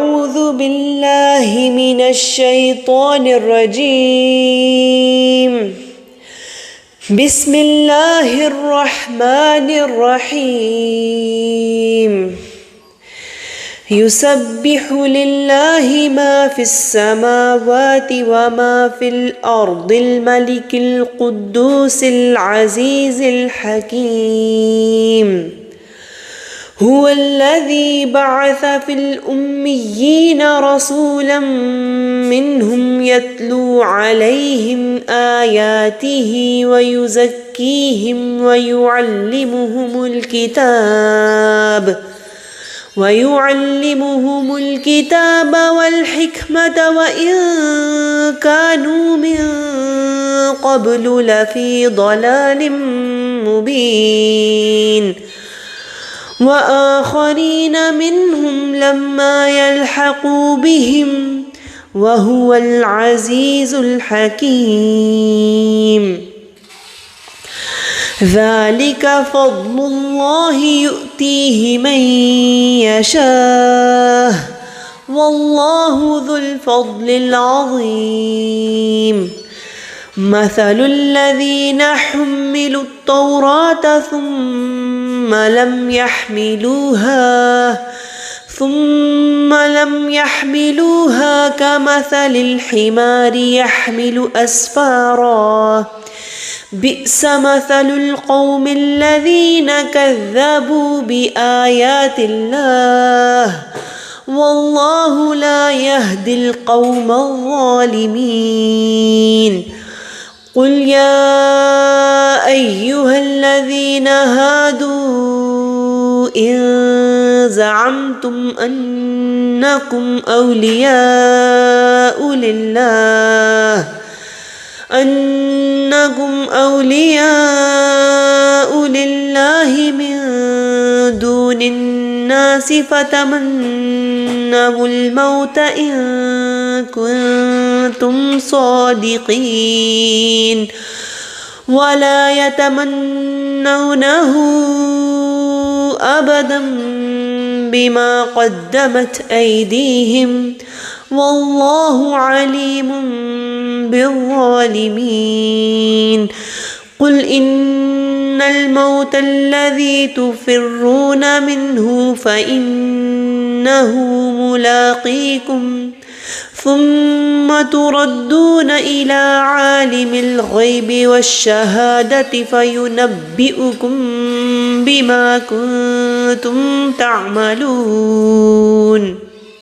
أعوذ بالله من الشيطان الرجيم. بسم الله الرحمن الرحيم. يسبح لله ما في السماوات وما في الأرض الملك القدوس العزيز الحكيم. هو الذي بعث في الأميين رسولا منهم يتلو عليهم آياته ويزكيهم ويعلمهم الكتاب والحكمة وإن كانوا من قبل لفي ضلال مبين. وآخرين منهم لما يلحقوا بهم وهو العزيز الحكيم. ذلك فضل الله يؤتيه من يشاء والله ذو الفضل العظيم. مثل الذين حملوا التوراة ثم لم يحملوها كمثل الحمار يحمل أسفارا. بئس مثل القوم الذين كذبوا بآيات الله والله لا يهدي القوم الظالمين. قل يا أيها الذين هادوا إن زعمتم أنكم أولياء لله من دون الناس فتمنوا الموت إن كنتم صادقين ولا يتمنونه أبدا بما قدمت أيديهم والله عليم بالظالمين. قل إن الموت الذي تفرون منه فإنه ملاقيكم ثم تردون إلى عالم الغيب والشهادة فينبئكم بما كنتم تعملون.